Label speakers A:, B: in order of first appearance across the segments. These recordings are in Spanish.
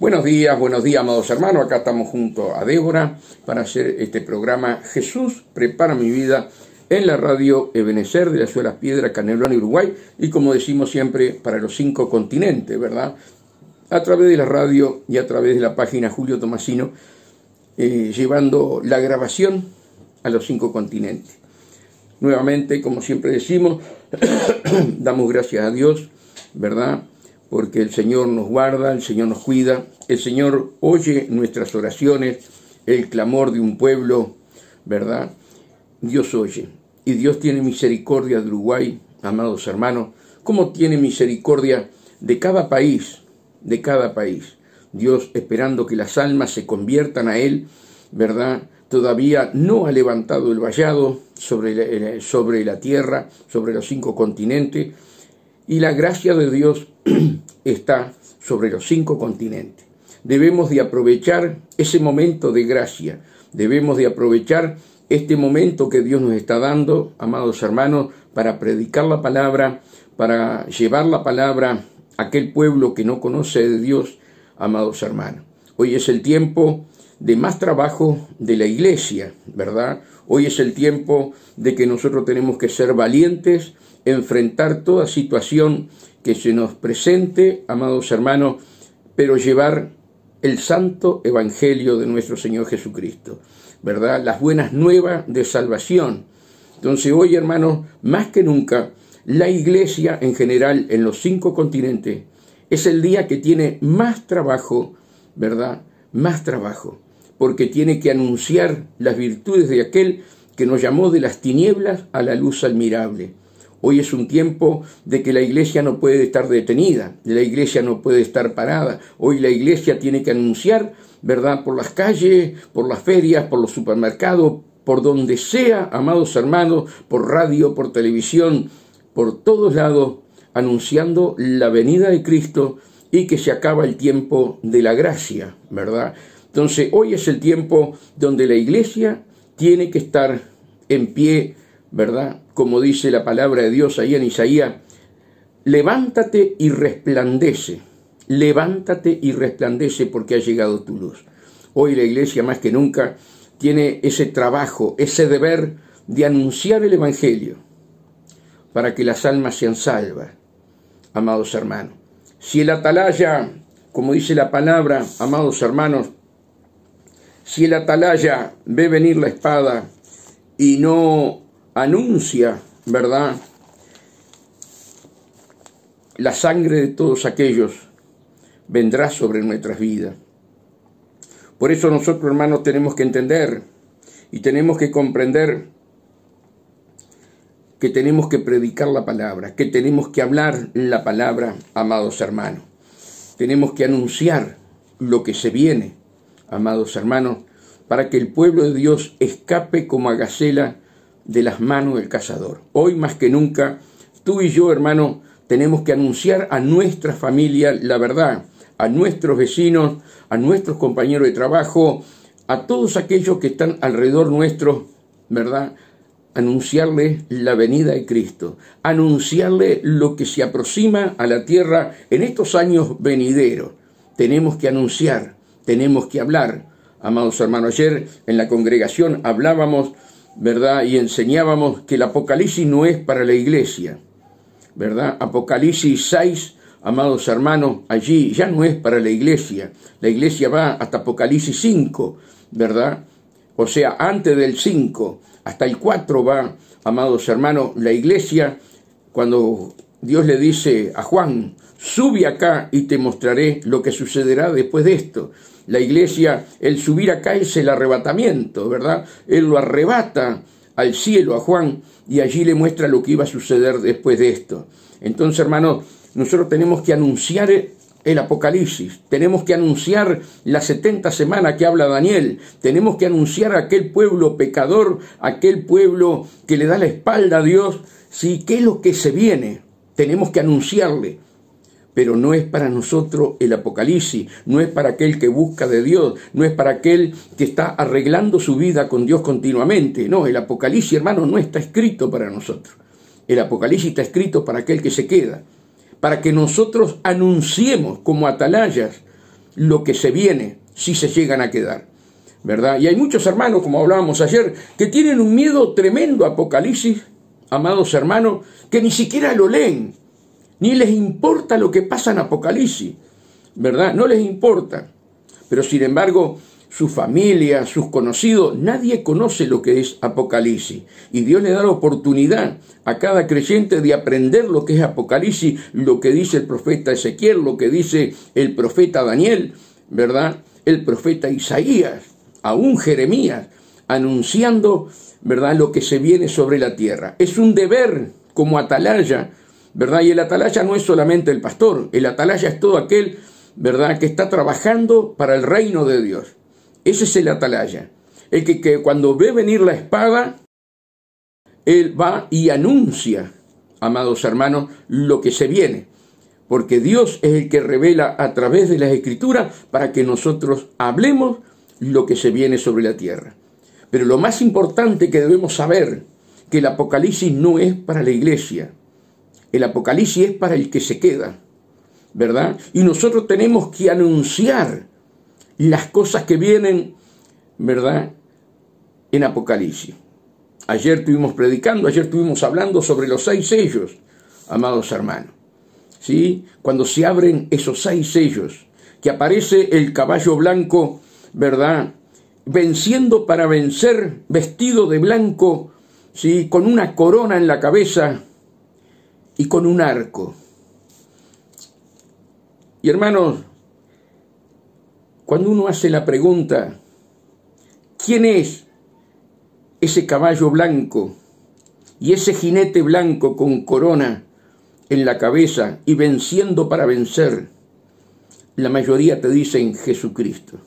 A: Buenos días, amados hermanos. Acá estamos junto a Débora para hacer este programa Jesús prepara mi vida en la radio Ebenecer de la ciudad de Las Piedras, Canelones, Uruguay, y como decimos siempre, para los 5 continentes, ¿verdad? A través de la radio y a través de la página Julio Tomasino, llevando la grabación a los 5 continentes. Nuevamente, como siempre decimos, damos gracias a Dios, ¿verdad? Porque el Señor nos guarda, el Señor nos cuida, el Señor oye nuestras oraciones, el clamor de un pueblo, ¿verdad? Dios oye, y Dios tiene misericordia de Uruguay, amados hermanos, como tiene misericordia de cada país, Dios esperando que las almas se conviertan a Él, ¿verdad? Todavía no ha levantado el vallado sobre la tierra, sobre los 5 continentes, y la gracia de Dios está sobre los 5 continentes. Debemos de aprovechar ese momento de gracia, debemos de aprovechar este momento que Dios nos está dando, amados hermanos, para predicar la palabra, para llevar la palabra a aquel pueblo que no conoce de Dios, amados hermanos. Hoy es el tiempo de más trabajo de la iglesia, ¿verdad? Hoy es el tiempo de que nosotros tenemos que ser valientes, enfrentar toda situación que se nos presente, amados hermanos, pero llevar el santo evangelio de nuestro Señor Jesucristo, ¿verdad? Las buenas nuevas de salvación. Entonces hoy, hermanos, más que nunca, la iglesia en general en los 5 continentes es el día que tiene más trabajo, ¿verdad? Más trabajo, porque tiene que anunciar las virtudes de aquel que nos llamó de las tinieblas a la luz admirable. Hoy es un tiempo de que la iglesia no puede estar detenida, la iglesia no puede estar parada. Hoy la iglesia tiene que anunciar, ¿verdad? Por las calles, por las ferias, por los supermercados, por donde sea, amados hermanos, por radio, por televisión, por todos lados, anunciando la venida de Cristo y que se acaba el tiempo de la gracia, ¿verdad? Entonces hoy es el tiempo donde la iglesia tiene que estar en pie, ¿verdad? Como dice la palabra de Dios ahí en Isaías, levántate y resplandece porque ha llegado tu luz. Hoy la iglesia más que nunca tiene ese trabajo, ese deber de anunciar el evangelio para que las almas sean salvas, amados hermanos. Si el atalaya, como dice la palabra, amados hermanos, si el atalaya ve venir la espada y no anuncia, ¿verdad?, la sangre de todos aquellos vendrá sobre nuestras vidas. Por eso nosotros, hermanos, tenemos que entender y tenemos que comprender que tenemos que predicar la palabra, que tenemos que hablar la palabra, amados hermanos. Tenemos que anunciar lo que se viene, amados hermanos, para que el pueblo de Dios escape como a gacela de las manos del cazador. Hoy más que nunca, tú y yo, hermano, tenemos que anunciar a nuestra familia la verdad, a nuestros vecinos, a nuestros compañeros de trabajo, a todos aquellos que están alrededor nuestro, ¿verdad? Anunciarle la venida de Cristo, anunciarle lo que se aproxima a la tierra en estos años venideros. Tenemos que anunciar, tenemos que hablar. Amados hermanos, ayer en la congregación hablábamos, ¿verdad? Y enseñábamos que el Apocalipsis no es para la iglesia, ¿verdad? Apocalipsis 6, amados hermanos, allí ya no es para la iglesia va hasta Apocalipsis 5, ¿verdad? O sea, antes del 5, hasta el 4 va, amados hermanos, la iglesia, cuando Dios le dice a Juan, sube acá y te mostraré lo que sucederá después de esto. La iglesia, el subir acá es el arrebatamiento, ¿verdad? Él lo arrebata al cielo a Juan y allí le muestra lo que iba a suceder después de esto. Entonces, hermanos, nosotros tenemos que anunciar el Apocalipsis, tenemos que anunciar las 70 semanas que habla Daniel, tenemos que anunciar a aquel pueblo pecador, aquel pueblo que le da la espalda a Dios, sí, ¿qué es lo que se viene? Tenemos que anunciarle. Pero no es para nosotros el Apocalipsis, no es para aquel que busca de Dios, no es para aquel que está arreglando su vida con Dios continuamente. No, el Apocalipsis, hermano, no está escrito para nosotros. El Apocalipsis está escrito para aquel que se queda, para que nosotros anunciemos como atalayas lo que se viene, si se llegan a quedar, ¿verdad? Y hay muchos hermanos, como hablábamos ayer, que tienen un miedo tremendo a Apocalipsis, amados hermanos, que ni siquiera lo leen, ni les importa lo que pasa en Apocalipsis, ¿verdad? No les importa. Pero sin embargo, su familia, sus conocidos, nadie conoce lo que es Apocalipsis. Y Dios le da la oportunidad a cada creyente de aprender lo que es Apocalipsis, lo que dice el profeta Ezequiel, lo que dice el profeta Daniel, ¿verdad? El profeta Isaías, aún Jeremías, anunciando, ¿verdad?, lo que se viene sobre la tierra. Es un deber como atalaya, ¿verdad? Y el atalaya no es solamente el pastor, el atalaya es todo aquel, ¿verdad?, que está trabajando para el reino de Dios. Ese es el atalaya, el que cuando ve venir la espada, él va y anuncia, amados hermanos, lo que se viene. Porque Dios es el que revela a través de las Escrituras para que nosotros hablemos lo que se viene sobre la tierra. Pero lo más importante que debemos saber, que el Apocalipsis no es para la iglesia. El Apocalipsis es para el que se queda, ¿verdad? Y nosotros tenemos que anunciar las cosas que vienen, ¿verdad?, en Apocalipsis. Ayer estuvimos predicando, ayer estuvimos hablando sobre los 6 sellos, amados hermanos. ¿Sí? Cuando se abren esos 6 sellos, que aparece el caballo blanco, ¿verdad?, venciendo para vencer, vestido de blanco, ¿sí?, con una corona en la cabeza y con un arco. Y hermanos, cuando uno hace la pregunta, ¿quién es ese caballo blanco y ese jinete blanco con corona en la cabeza y venciendo para vencer? La mayoría te dicen Jesucristo.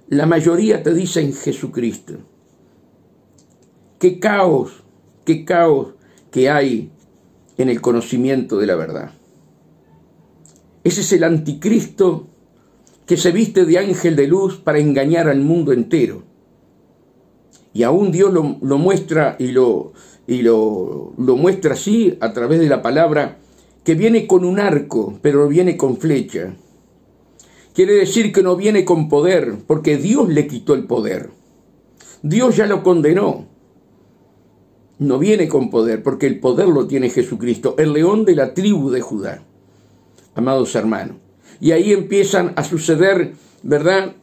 A: La mayoría te dicen Jesucristo. Qué caos que hay en el conocimiento de la verdad. Ese es el anticristo que se viste de ángel de luz para engañar al mundo entero. Y aún Dios lo muestra y lo muestra así a través de la palabra, que viene con un arco, pero viene con flecha. Quiere decir que no viene con poder, porque Dios le quitó el poder. Dios ya lo condenó. No viene con poder, porque el poder lo tiene Jesucristo, el león de la tribu de Judá. Amados hermanos. Y ahí empiezan a suceder, ¿verdad?,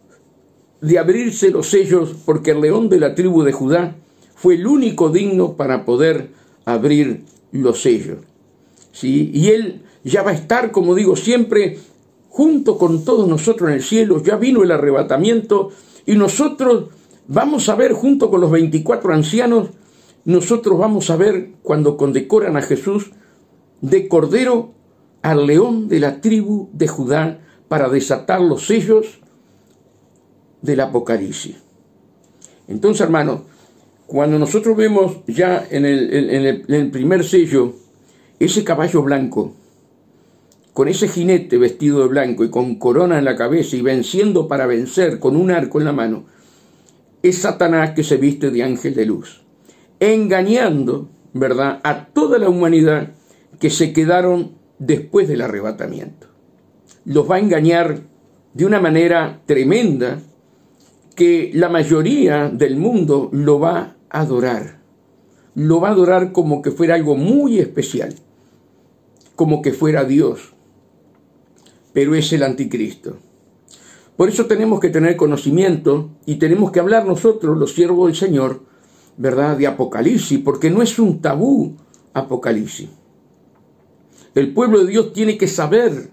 A: de abrirse los sellos, porque el león de la tribu de Judá fue el único digno para poder abrir los sellos. ¿Sí? Y él ya va a estar, como digo siempre, junto con todos nosotros en el cielo. Ya vino el arrebatamiento y nosotros vamos a ver, junto con los 24 ancianos, nosotros vamos a ver cuando condecoran a Jesús de cordero al león de la tribu de Judá para desatar los sellos del Apocalipsis. Entonces, hermanos, cuando nosotros vemos ya en el primer sello ese caballo blanco, con ese jinete vestido de blanco y con corona en la cabeza y venciendo para vencer con un arco en la mano, es Satanás que se viste de ángel de luz, engañando, ¿verdad?, a toda la humanidad que se quedaron después del arrebatamiento. Los va a engañar de una manera tremenda, que la mayoría del mundo lo va a adorar. Lo va a adorar como que fuera algo muy especial, como que fuera Dios. Pero es el anticristo. Por eso tenemos que tener conocimiento y tenemos que hablar nosotros, los siervos del Señor, ¿verdad?, de Apocalipsis, porque no es un tabú Apocalipsis. El pueblo de Dios tiene que saber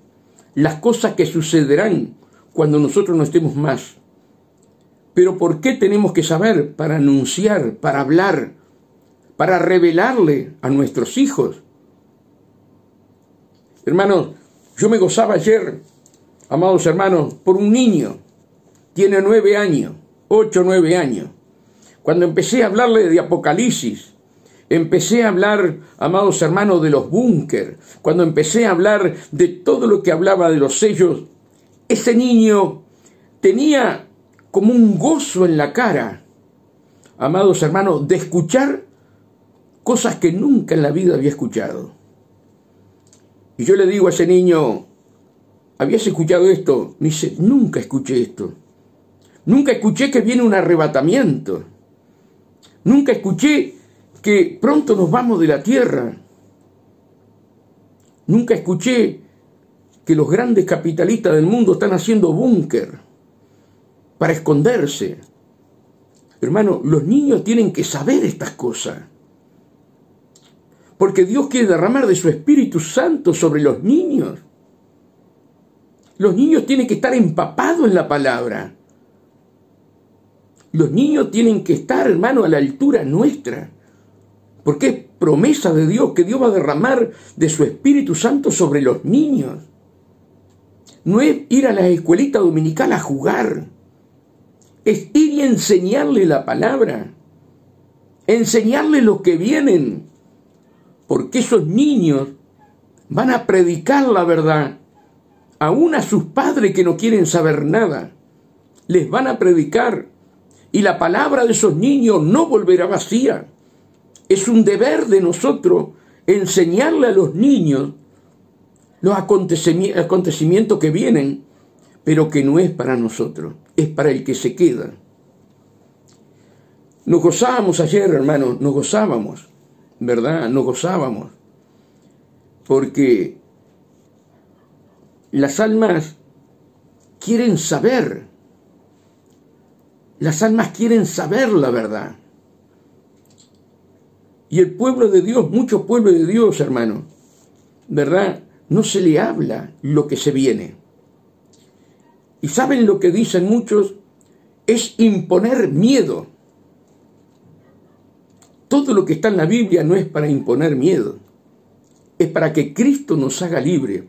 A: las cosas que sucederán cuando nosotros no estemos más. Pero ¿por qué tenemos que saber? Para anunciar, para hablar, para revelarle a nuestros hijos. Hermanos, yo me gozaba ayer, amados hermanos, por un niño. Tiene 9 años, 8 o 9 años. Cuando empecé a hablarle de Apocalipsis, empecé a hablar, amados hermanos, de los búnker. Cuando empecé a hablar de todo lo que hablaba de los sellos, ese niño tenía como un gozo en la cara, amados hermanos, de escuchar cosas que nunca en la vida había escuchado. Y yo le digo a ese niño, ¿habías escuchado esto? Me dice, nunca escuché esto. Nunca escuché que viene un arrebatamiento. Nunca escuché que pronto nos vamos de la tierra. Nunca escuché que los grandes capitalistas del mundo están haciendo búnker para esconderse. Hermano, los niños tienen que saber estas cosas. Porque Dios quiere derramar de su Espíritu Santo sobre los niños. Los niños tienen que estar empapados en la palabra. Los niños tienen que estar, hermano, a la altura nuestra. Porque es promesa de Dios que Dios va a derramar de su Espíritu Santo sobre los niños. No es ir a la escuelita dominical a jugar. Es ir y enseñarle la palabra. Enseñarle lo que vienen. Porque esos niños van a predicar la verdad. Aún a sus padres que no quieren saber nada. Les van a predicar. Y la palabra de esos niños no volverá vacía. Es un deber de nosotros enseñarle a los niños los acontecimientos que vienen, pero que no es para nosotros, es para el que se queda. Nos gozábamos ayer, hermanos, nos gozábamos, ¿verdad? Nos gozábamos, porque las almas quieren saber, las almas quieren saber la verdad. Y el pueblo de Dios, muchos pueblos de Dios, hermano, ¿verdad? No se le habla lo que se viene. Y ¿saben lo que dicen muchos? Es imponer miedo. Todo lo que está en la Biblia no es para imponer miedo. Es para que Cristo nos haga libre.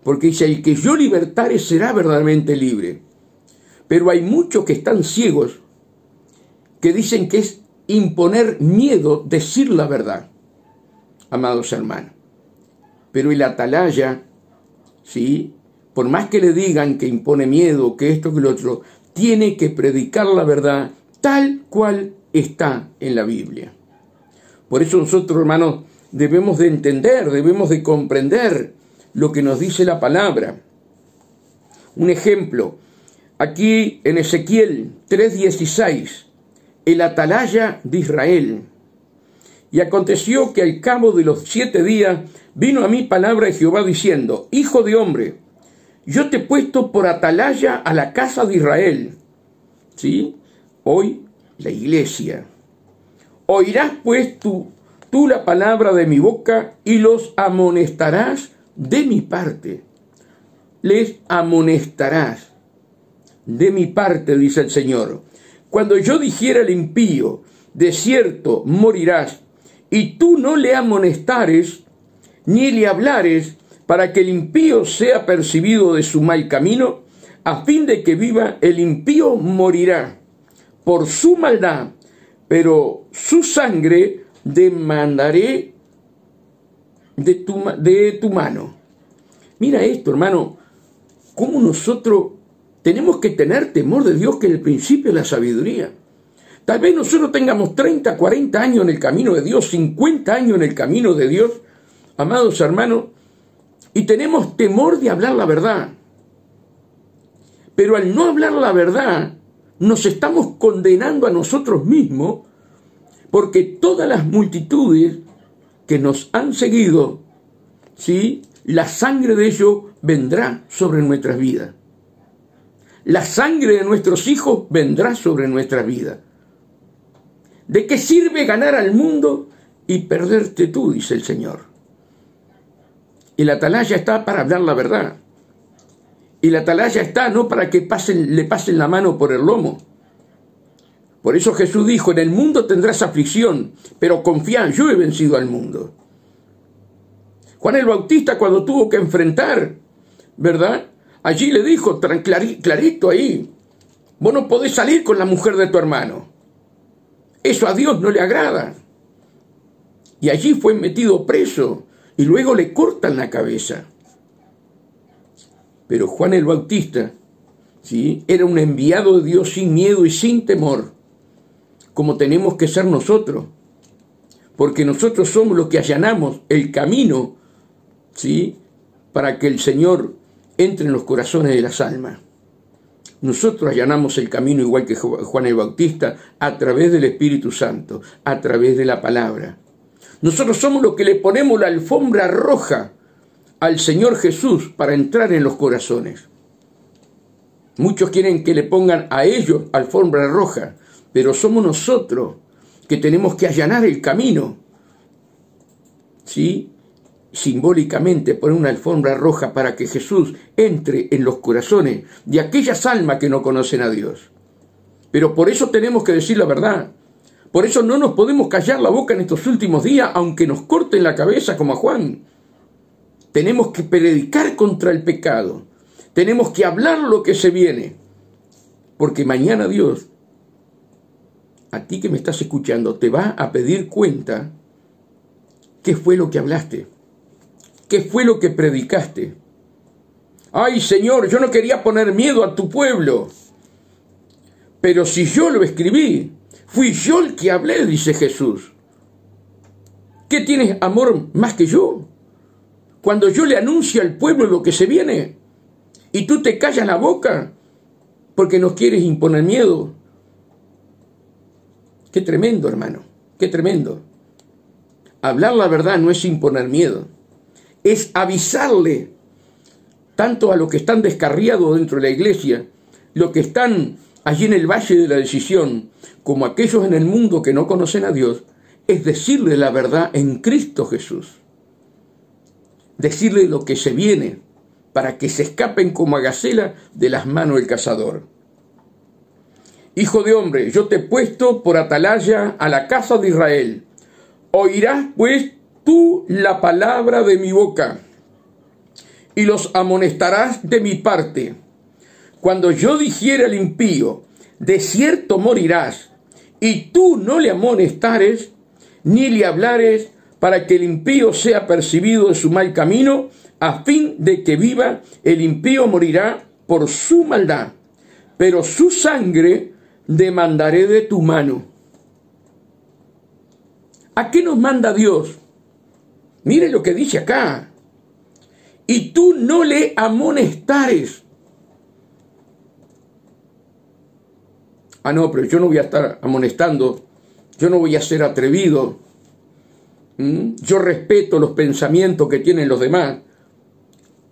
A: Porque dice, el que yo libertare será verdaderamente libre. Pero hay muchos que están ciegos, que dicen que es imponer miedo decir la verdad, amados hermanos. Pero el atalaya, ¿sí?, por más que le digan que impone miedo, que esto, que lo otro, tiene que predicar la verdad tal cual está en la Biblia. Por eso nosotros, hermanos, debemos de entender, debemos de comprender lo que nos dice la palabra. Un ejemplo, aquí en Ezequiel 3:16, el atalaya de Israel. Y aconteció que al cabo de los 7 días vino a mí palabra de Jehová diciendo, hijo de hombre, yo te he puesto por atalaya a la casa de Israel. ¿Sí? Hoy la iglesia. Oirás pues tú la palabra de mi boca y los amonestarás de mi parte. Les amonestarás de mi parte, dice el Señor. Cuando yo dijera al impío, de cierto morirás, y tú no le amonestares, ni le hablares, para que el impío sea percibido de su mal camino, a fin de que viva, el impío morirá por su maldad, pero su sangre demandaré de tu mano. Mira esto, hermano, cómo nosotros tenemos que tener temor de Dios, que es el principio de la sabiduría. Tal vez nosotros tengamos 30, 40 años en el camino de Dios, 50 años en el camino de Dios, amados hermanos, y tenemos temor de hablar la verdad. Pero al no hablar la verdad, nos estamos condenando a nosotros mismos, porque todas las multitudes que nos han seguido, ¿sí?, la sangre de ellos vendrá sobre nuestras vidas. La sangre de nuestros hijos vendrá sobre nuestra vida. ¿De qué sirve ganar al mundo y perderte tú?, dice el Señor. El atalaya está para hablar la verdad. Y la atalaya está no para que le pasen la mano por el lomo. Por eso Jesús dijo, en el mundo tendrás aflicción, pero confía, yo he vencido al mundo. Juan el Bautista, cuando tuvo que enfrentar, ¿verdad?, allí le dijo clarito ahí, vos no podés salir con la mujer de tu hermano. Eso a Dios no le agrada. Y allí fue metido preso y luego le cortan la cabeza. Pero Juan el Bautista, ¿sí?, era un enviado de Dios sin miedo y sin temor, como tenemos que ser nosotros, porque nosotros somos los que allanamos el camino, ¿sí?, para que el Señor entre en los corazones de las almas. Nosotros allanamos el camino igual que Juan el Bautista a través del Espíritu Santo, a través de la palabra. Nosotros somos los que le ponemos la alfombra roja al Señor Jesús para entrar en los corazones. Muchos quieren que le pongan a ellos alfombra roja, pero somos nosotros que tenemos que allanar el camino. ¿Sí? Simbólicamente poner una alfombra roja para que Jesús entre en los corazones de aquellas almas que no conocen a Dios. Pero por eso tenemos que decir la verdad. Por eso no nos podemos callar la boca en estos últimos días, aunque nos corten la cabeza como a Juan. Tenemos que predicar contra el pecado. Tenemos que hablar lo que se viene. Porque mañana Dios, a ti que me estás escuchando, te va a pedir cuenta qué fue lo que hablaste. ¿Qué fue lo que predicaste? Ay, Señor, yo no quería poner miedo a tu pueblo. Pero si yo lo escribí, fui yo el que hablé, dice Jesús. ¿Qué tienes amor más que yo? Cuando yo le anuncio al pueblo lo que se viene, y tú te callas la boca porque nos quieres imponer miedo. Qué tremendo, hermano, qué tremendo. Hablar la verdad no es imponer miedo. Es avisarle tanto a los que están descarriados dentro de la iglesia, los que están allí en el valle de la decisión, como aquellos en el mundo que no conocen a Dios, es decirle la verdad en Cristo Jesús. Decirle lo que se viene, para que se escapen como a gacela de las manos del cazador. Hijo de hombre, yo te he puesto por atalaya a la casa de Israel. Oirás pues tú la palabra de mi boca, y los amonestarás de mi parte. Cuando yo dijere al impío, de cierto morirás, y tú no le amonestares, ni le hablares, para que el impío sea percibido de su mal camino, a fin de que viva, el impío morirá por su maldad, pero su sangre demandaré de tu mano. ¿A qué nos manda Dios? Mire lo que dice acá. Y tú no le amonestares. Ah, no, pero yo no voy a estar amonestando. Yo no voy a ser atrevido. Yo respeto los pensamientos que tienen los demás.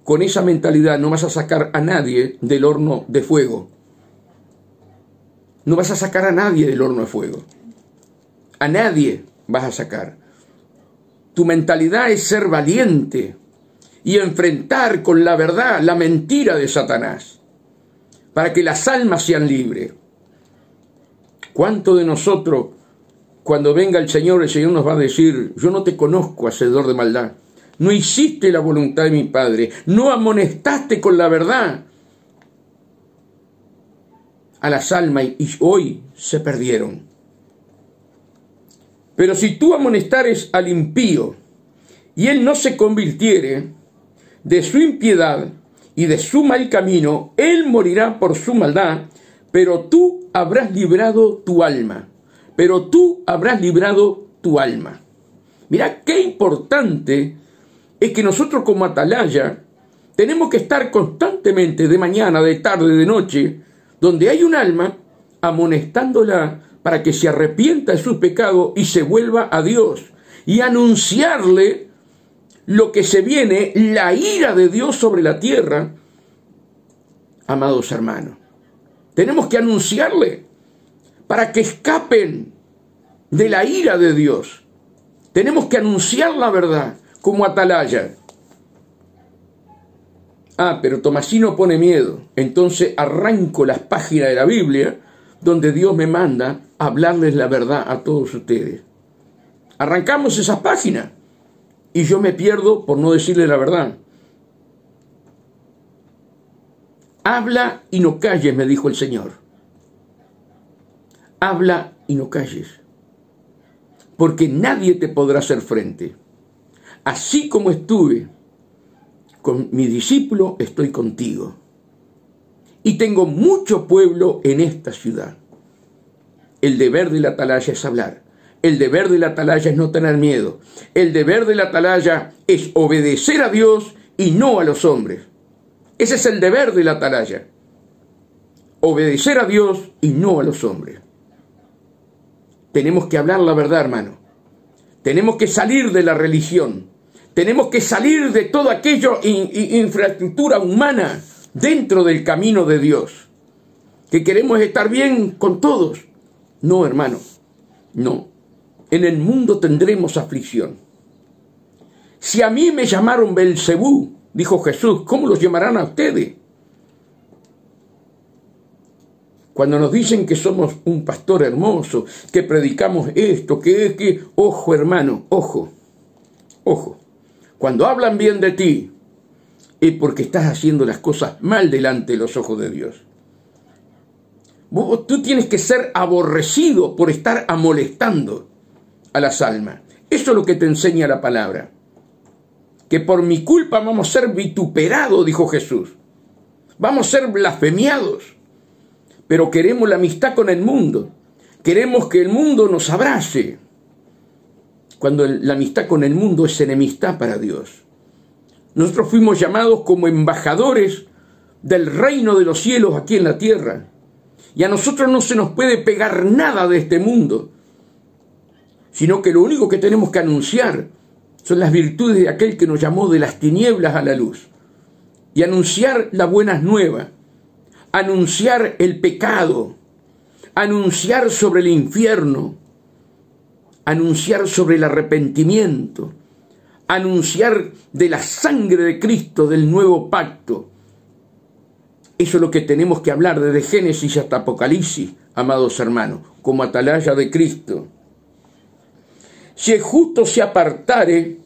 A: Con esa mentalidad no vas a sacar a nadie del horno de fuego. No vas a sacar a nadie del horno de fuego. A nadie vas a sacar. Tu mentalidad es ser valiente y enfrentar con la verdad la mentira de Satanás, para que las almas sean libres. ¿Cuánto de nosotros, cuando venga el Señor nos va a decir: yo no te conozco, hacedor de maldad, no hiciste la voluntad de mi Padre, no amonestaste con la verdad a las almas, y hoy se perdieron? Pero si tú amonestares al impío, y él no se convirtiere de su impiedad y de su mal camino, él morirá por su maldad, pero tú habrás librado tu alma. Pero tú habrás librado tu alma. Mirá qué importante es que nosotros como atalaya tenemos que estar constantemente, de mañana, de tarde, de noche, donde hay un alma, amonestándola para que se arrepienta de sus pecados y se vuelva a Dios, y anunciarle lo que se viene, la ira de Dios sobre la tierra. Amados hermanos, tenemos que anunciarle para que escapen de la ira de Dios. Tenemos que anunciar la verdad como atalaya. Ah, pero Tomasino pone miedo. Entonces arranco las páginas de la Biblia donde Dios me manda a hablarles la verdad a todos ustedes. Arrancamos esas páginas y yo me pierdo por no decirle la verdad. Habla y no calles, me dijo el Señor. Habla y no calles, porque nadie te podrá hacer frente. Así como estuve con mi discípulo, estoy contigo. Y tengo mucho pueblo en esta ciudad. El deber de la atalaya es hablar. El deber de la atalaya es no tener miedo. El deber de la atalaya es obedecer a Dios y no a los hombres. Ese es el deber de la atalaya. Obedecer a Dios y no a los hombres. Tenemos que hablar la verdad, hermano. Tenemos que salir de la religión. Tenemos que salir de todo aquello, infraestructura humana, dentro del camino de Dios. Que queremos estar bien con todos. No, hermano, no. En el mundo tendremos aflicción. Si a mí me llamaron Belcebú, dijo Jesús, ¿cómo los llamarán a ustedes? Cuando nos dicen que somos un pastor hermoso, que predicamos esto, que ojo, hermano, ojo, ojo. Cuando hablan bien de ti, es porque estás haciendo las cosas mal delante de los ojos de Dios. Tú tienes que ser aborrecido por estar amolestando a las almas. Eso es lo que te enseña la palabra. Que por mi culpa vamos a ser vituperados, dijo Jesús. Vamos a ser blasfemiados. Pero queremos la amistad con el mundo. Queremos que el mundo nos abrace. Cuando la amistad con el mundo es enemistad para Dios. Nosotros fuimos llamados como embajadores del reino de los cielos aquí en la tierra. Y a nosotros no se nos puede pegar nada de este mundo. Sino que lo único que tenemos que anunciar son las virtudes de aquel que nos llamó de las tinieblas a la luz. Y anunciar las buenas nuevas. Anunciar el pecado, anunciar sobre el infierno, anunciar sobre el arrepentimiento, anunciar de la sangre de Cristo, del nuevo pacto. Eso es lo que tenemos que hablar desde Génesis hasta Apocalipsis, amados hermanos, como atalaya de Cristo. Si el justo se apartare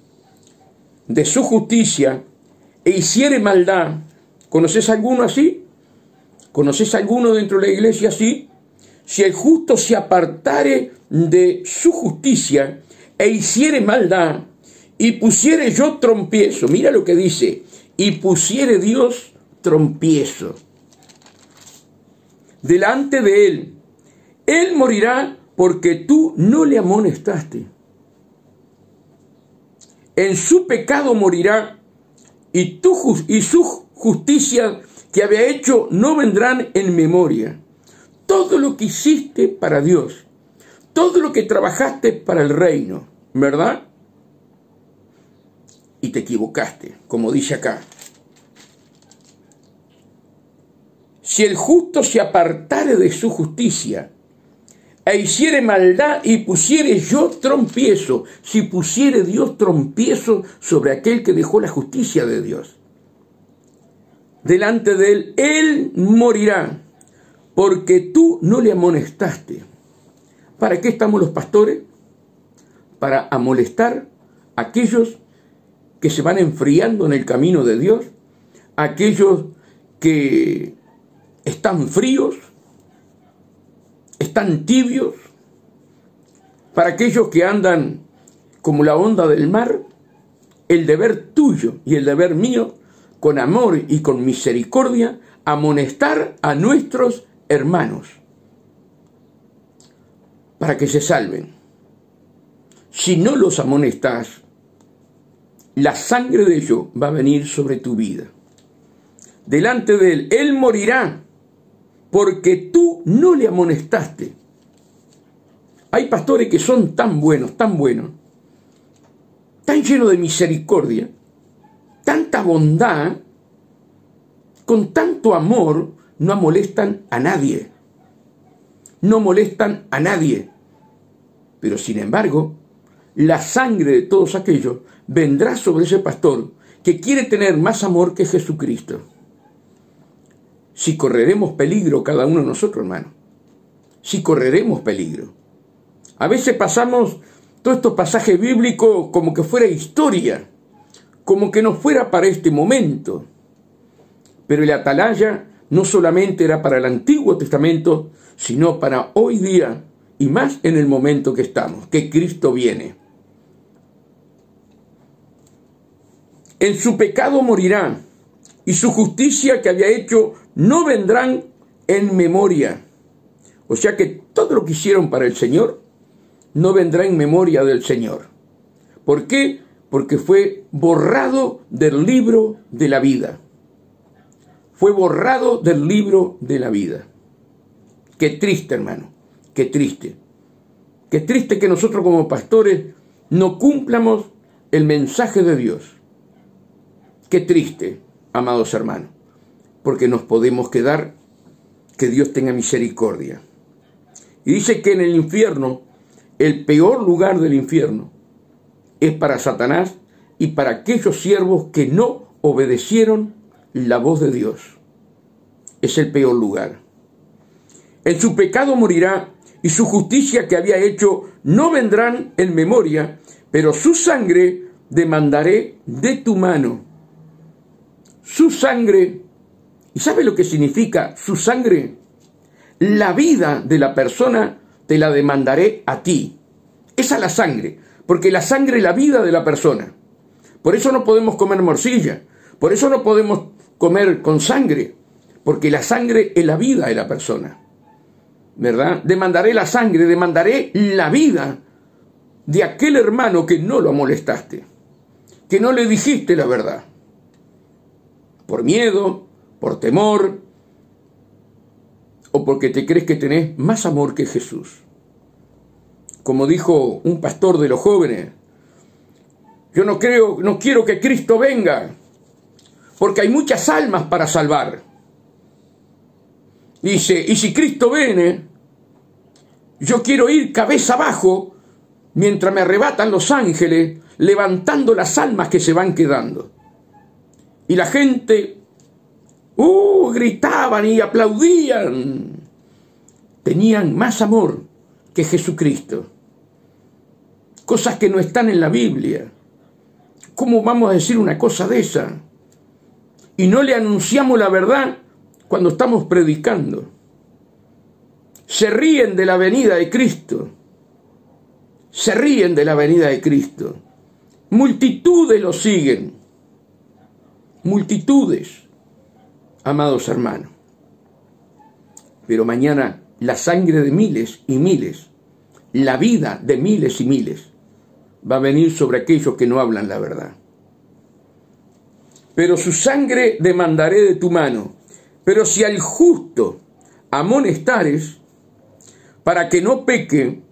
A: de su justicia e hiciere maldad, ¿conoces alguno así? ¿Conoces alguno dentro de la iglesia así? Si el justo se apartare de su justicia e hiciere maldad y pusiere yo trompiezo, mira lo que dice, y pusiere Dios trompiezo delante de él morirá porque tú no le amonestaste. En su pecado morirá y su justicia que había hecho no vendrán en memoria. Todo lo que hiciste para Dios, todo lo que trabajaste para el reino, ¿verdad? Y te equivocaste, como dice acá. Si el justo se apartare de su justicia, e hiciere maldad y pusiere yo trompiezo, si pusiere Dios trompiezo sobre aquel que dejó la justicia de Dios, delante de él morirá, porque tú no le amonestaste. ¿Para qué estamos los pastores? Para amonestar a aquellos que se van enfriando en el camino de Dios, aquellos que están fríos, están tibios, para aquellos que andan como la onda del mar. El deber tuyo y el deber mío, con amor y con misericordia, amonestar a nuestros hermanos para que se salven. Si no los amonestas, la sangre de ellos va a venir sobre tu vida. Delante de él morirá, porque tú no le amonestaste. Hay pastores que son tan buenos, tan llenos de misericordia, tanta bondad, con tanto amor, no molestan a nadie. No molestan a nadie. Pero sin embargo, la sangre de todos aquellos vendrá sobre ese pastor que quiere tener más amor que Jesucristo. Si correremos peligro cada uno de nosotros, hermano. Si correremos peligro. A veces pasamos todos estos pasajes bíblicos como que fuera historia, como que no fuera para este momento. Pero el atalaya no solamente era para el Antiguo Testamento, sino para hoy día y más en el momento que estamos, que Cristo viene. En su pecado morirá, y su justicia que había hecho no vendrán en memoria. O sea que todo lo que hicieron para el Señor no vendrá en memoria del Señor. ¿Por qué? Porque fue borrado del libro de la vida. fue borrado del libro de la vida. Qué triste, hermano, qué triste. Qué triste que nosotros como pastores no cumplamos el mensaje de Dios. Qué triste, amados hermanos, porque nos podemos quedar, que Dios tenga misericordia. Y dice que en el infierno, el peor lugar del infierno es para Satanás y para aquellos siervos que no obedecieron la voz de Dios. Es el peor lugar. En su pecado morirá, y su justicia que había hecho no vendrán en memoria, pero su sangre demandaré de tu mano. Su sangre, ¿y sabe lo que significa su sangre? La vida de la persona te la demandaré a ti. Esa es la sangre, porque la sangre es la vida de la persona. Por eso no podemos comer morcilla, por eso no podemos comer con sangre, porque la sangre es la vida de la persona. ¿Verdad? Demandaré la sangre, demandaré la vida de aquel hermano que no lo molestaste, que no le dijiste la verdad. Por miedo, por temor, o porque te crees que tenés más amor que Jesús. Como dijo un pastor de los jóvenes, yo no quiero que Cristo venga, porque hay muchas almas para salvar. Dice, y si Cristo viene, yo quiero ir cabeza abajo mientras me arrebatan los ángeles, levantando las almas que se van quedando. Y la gente, gritaban y aplaudían. Tenían más amor que Jesucristo. Cosas que no están en la Biblia. ¿Cómo vamos a decir una cosa de esa? Y no le anunciamos la verdad cuando estamos predicando. Se ríen de la venida de Cristo. Se ríen de la venida de Cristo. Multitudes lo siguen. Multitudes, amados hermanos. Pero mañana la sangre de miles y miles, la vida de miles y miles, va a venir sobre aquellos que no hablan la verdad. Pero su sangre demandaré de tu mano. Pero si al justo amonestares, para que no peque,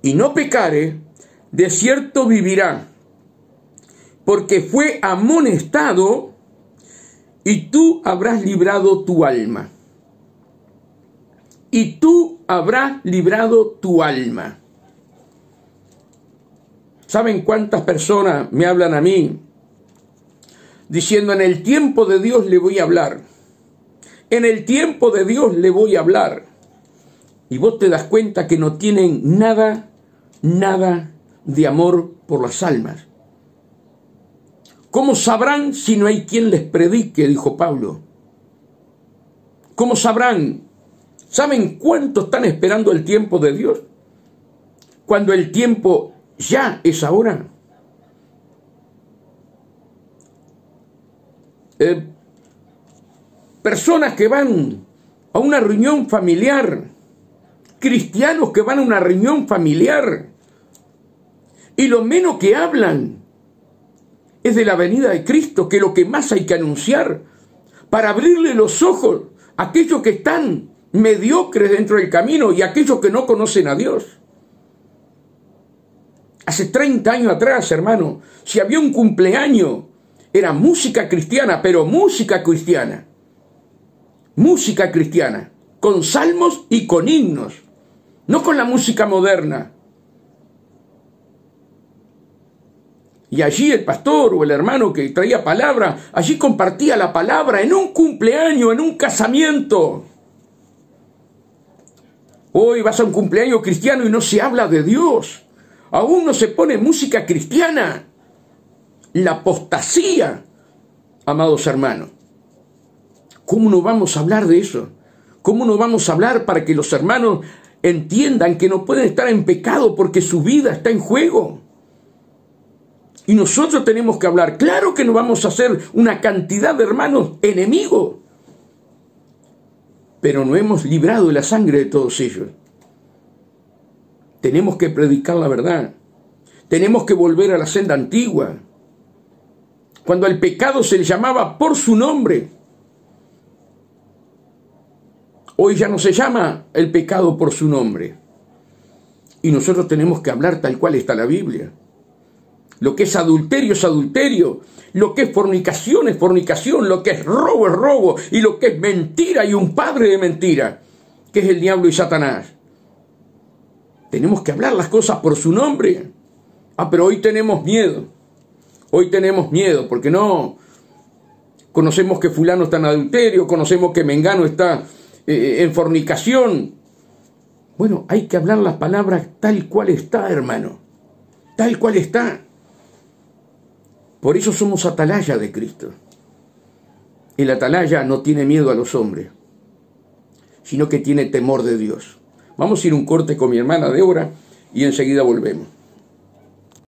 A: y no pecare, de cierto vivirá, porque fue amonestado, y tú habrás librado tu alma. Y tú habrás librado tu alma. ¿Saben cuántas personas me hablan a mí? Diciendo, en el tiempo de Dios le voy a hablar. En el tiempo de Dios le voy a hablar. Y vos te das cuenta que no tienen nada de amor por las almas. ¿Cómo sabrán si no hay quien les predique? Dijo Pablo. ¿Cómo sabrán? ¿Saben cuánto están esperando el tiempo de Dios? Cuando el tiempo ya es ahora. Personas que van a una reunión familiar, cristianos que van a una reunión familiar, y lo menos que hablan es de la venida de Cristo, que es lo que más hay que anunciar, para abrirle los ojos a aquellos que están mediocres dentro del camino y a aquellos que no conocen a Dios. Hace 30 años atrás, hermano, si había un cumpleaños, era música cristiana, pero música cristiana. Música cristiana, con salmos y con himnos, no con la música moderna. Y allí el pastor o el hermano que traía palabra, allí compartía la palabra en un cumpleaños, en un casamiento. Hoy vas a un cumpleaños cristiano y no se habla de Dios. Aún no se pone música cristiana. La apostasía, amados hermanos. ¿Cómo no vamos a hablar de eso? ¿Cómo no vamos a hablar para que los hermanos entiendan que no pueden estar en pecado porque su vida está en juego? Y nosotros tenemos que hablar. Claro que no vamos a hacer una cantidad de hermanos enemigos, pero no hemos librado de la sangre de todos ellos. Tenemos que predicar la verdad. Tenemos que volver a la senda antigua. Cuando al pecado se le llamaba por su nombre. Hoy ya no se llama el pecado por su nombre. Y nosotros tenemos que hablar tal cual está la Biblia. Lo que es adulterio, lo que es fornicación, lo que es robo, y lo que es mentira y un padre de mentira, que es el diablo y Satanás. Tenemos que hablar las cosas por su nombre. Pero hoy tenemos miedo. Hoy tenemos miedo porque no conocemos que fulano está en adulterio, conocemos que mengano está en fornicación. Bueno, hay que hablar las palabras tal cual está, hermano. Tal cual está. Por eso somos atalaya de Cristo. El atalaya no tiene miedo a los hombres, sino que tiene temor de Dios. Vamos a ir un corte con mi hermana Débora y enseguida volvemos.